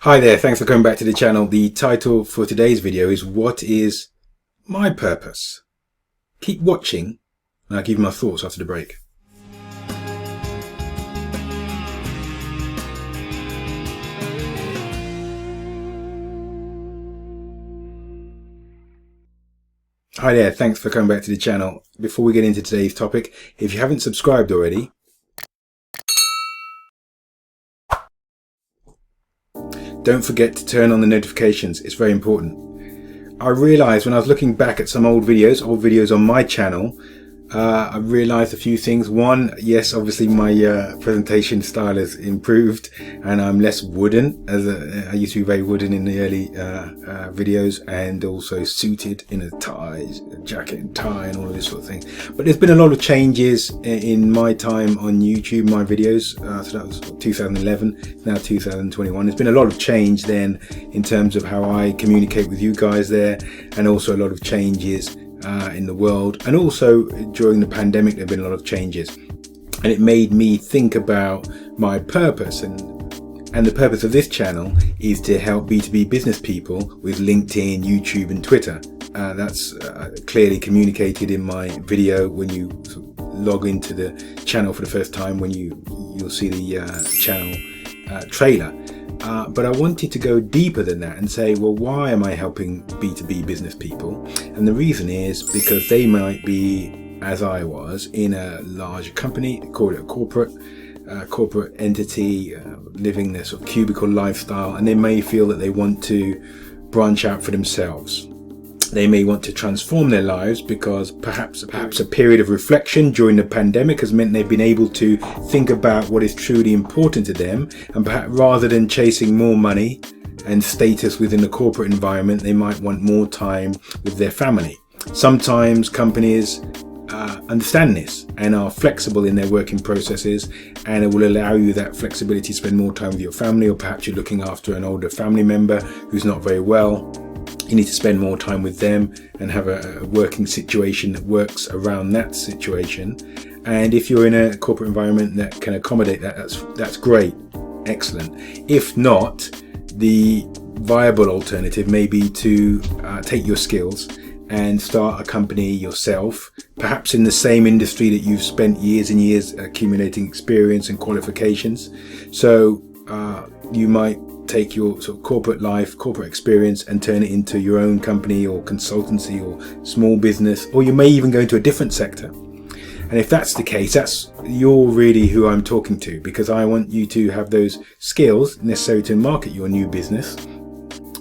Hi there, thanks for coming back to the channel. The title for today's video is What is my purpose? Keep watching and I'll give you my thoughts after the break. Hi there, thanks for coming back to the channel. Before we get into today's topic, if you haven't subscribed already, don't forget to turn on the notifications. It's very important. I realized when I was looking back at some old videos on my channel, I realized a few things. One, yes, obviously my presentation style has improved and I'm less wooden. I used to be very wooden in the early videos, and also suited in a tie, a jacket and tie and all of this sort of thing. But there's been a lot of changes in my time on YouTube, my videos. So that was 2011, now 2021. There's been a lot of change then in terms of how I communicate with you guys there, and also a lot of changes in the world, and also during the pandemic there have been a lot of changes, and it made me think about my purpose, and the purpose of this channel is to help B2B business people with LinkedIn, YouTube and Twitter. That's clearly communicated in my video. When you log into the channel for the first time, when you'll see the channel trailer. But I wanted to go deeper than that and say, well, why am I helping B2B business people? And the reason is because they might be, as I was, in a larger company, call it a corporate entity, living their sort of cubicle lifestyle, and they may feel that they want to branch out for themselves. They may want to transform their lives because perhaps a period of reflection during the pandemic has meant they've been able to think about what is truly important to them, and perhaps rather than chasing more money and status within the corporate environment, they might want more time with their family. Sometimes companies understand this and are flexible in their working processes, and it will allow you that flexibility to spend more time with your family, or perhaps you're looking after an older family member who's not very well. You need to spend more time with them and have a working situation that works around that situation. And if you're in a corporate environment that can accommodate that, that's great, excellent. If not, the viable alternative may be to take your skills and start a company yourself, perhaps in the same industry that you've spent years and years accumulating experience and qualifications. So you might take your sort of corporate experience and turn it into your own company or consultancy or small business, or you may even go into a different sector. And if that's the case, you're really who I'm talking to, because I want you to have those skills necessary to market your new business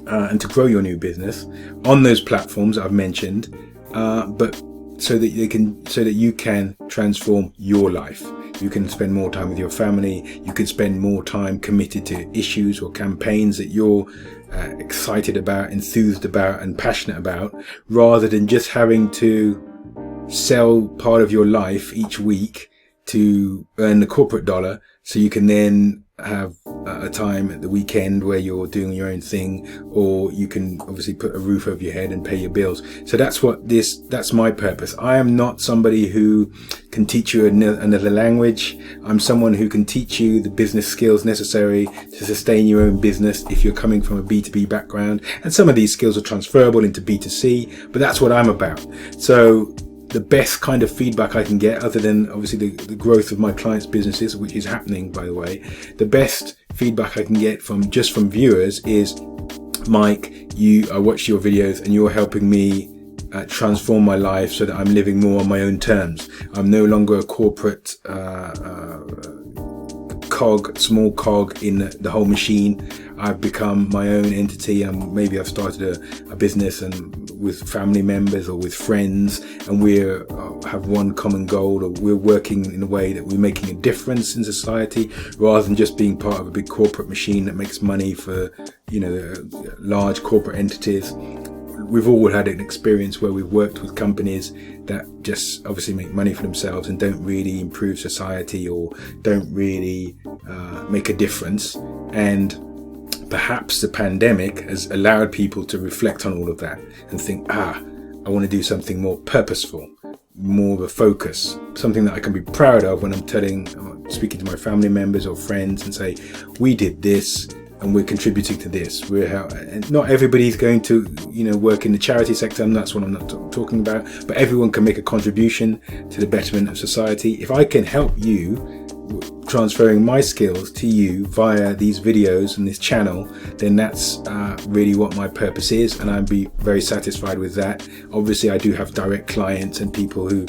and to grow your new business on those platforms I've mentioned, but so that you can transform your life. You can spend more time with your family. You can spend more time committed to issues or campaigns that you're excited about, enthused about and passionate about, rather than just having to sell part of your life each week to earn the corporate dollar, so you can then have a time at the weekend where you're doing your own thing, or you can obviously put a roof over your head and pay your bills. So that's my purpose. I am not somebody who can teach you another language. I'm someone who can teach you the business skills necessary to sustain your own business if you're coming from a B2B background. And some of these skills are transferable into B2C, but that's what I'm about. So the best kind of feedback I can get, other than obviously the growth of my clients' businesses, which is happening, by the way, the best feedback I can get from viewers is, Mike, I watch your videos and you're helping me transform my life so that I'm living more on my own terms. I'm no longer a corporate small cog in the whole machine. I've become my own entity, and maybe I've started a business and with family members or with friends, and we have one common goal, or we're working in a way that we're making a difference in society, rather than just being part of a big corporate machine that makes money for, large corporate entities. We've all had an experience where we've worked with companies that just obviously make money for themselves and don't really improve society, or don't really make a difference. And perhaps the pandemic has allowed people to reflect on all of that and think, I want to do something more purposeful, more of a focus, something that I can be proud of when I'm speaking to my family members or friends and say, we did this, and we're contributing to this. And not everybody's going to, work in the charity sector, and that's what I'm not talking about, but everyone can make a contribution to the betterment of society. If I can help you transferring my skills to you via these videos and this channel, then that's really what my purpose is, and I'd be very satisfied with that. Obviously I do have direct clients and people who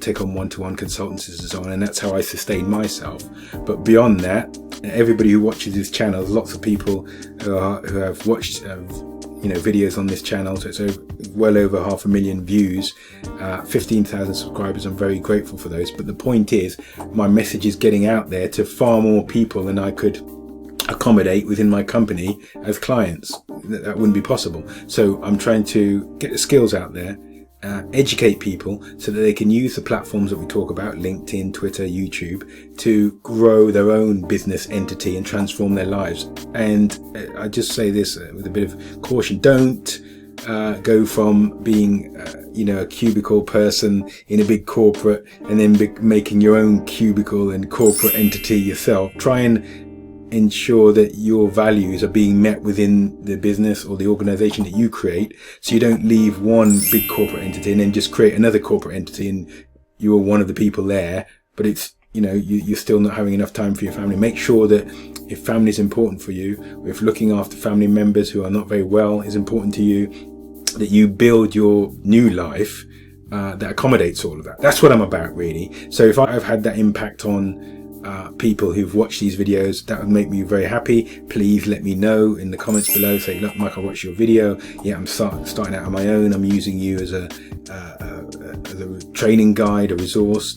take on one-to-one consultancies and so on, and that's how I sustain myself. But beyond that, everybody who watches this channel, lots of people who have watched videos on this channel, so it's well over 500,000 views, 15,000 subscribers. I'm very grateful for those. But the point is, my message is getting out there to far more people than I could accommodate within my company as clients. That wouldn't be possible. So I'm trying to get the skills out there, educate people so that they can use the platforms that we talk about, LinkedIn, Twitter, YouTube, to grow their own business entity and transform their lives. And I just say this with a bit of caution: don't go from being a cubicle person in a big corporate and then making your own cubicle and corporate entity yourself. Try and ensure that your values are being met within the business or the organization that you create, so you don't leave one big corporate entity and then just create another corporate entity and you're one of the people there, but it's you're still not having enough time for your family. Make sure that if family is important for you, or if looking after family members who are not very well is important to you, that you build your new life that accommodates all of that. That's what I'm about, really. So if I've had that impact on people who've watched these videos, that would make me very happy. Please let me know in the comments below. Say, look, Mike, I watched your video. Yeah, I'm starting out on my own. I'm using you as a training guide,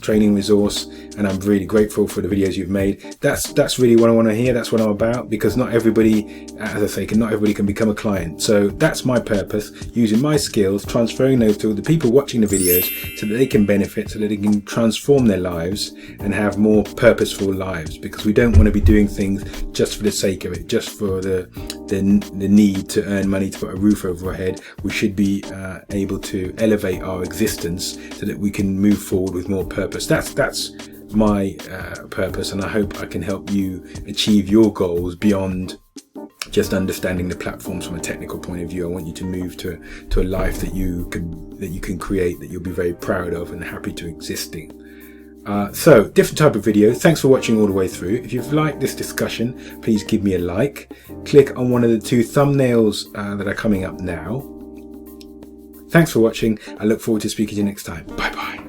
training resource, and I'm really grateful for the videos you've made. That's really what I want to hear. That's what I'm about, because not everybody, as I say, not everybody can become a client. So that's my purpose, using my skills, transferring those to the people watching the videos so that they can benefit, so that they can transform their lives and have more purposeful lives, because we don't want to be doing things just for the sake of it, just for the need to earn money to put a roof over our head. We should be able to elevate our existence so that we can move forward with more purpose. That's my purpose, and I hope I can help you achieve your goals beyond just understanding the platforms from a technical point of view. I want you to move to a life that you can create, that you'll be very proud of and happy to existing. So different type of video. Thanks for watching all the way through. If you've liked this discussion, please give me a like. Click on one of the 2 thumbnails that are coming up now. Thanks for watching. I look forward to speaking to you next time. Bye bye.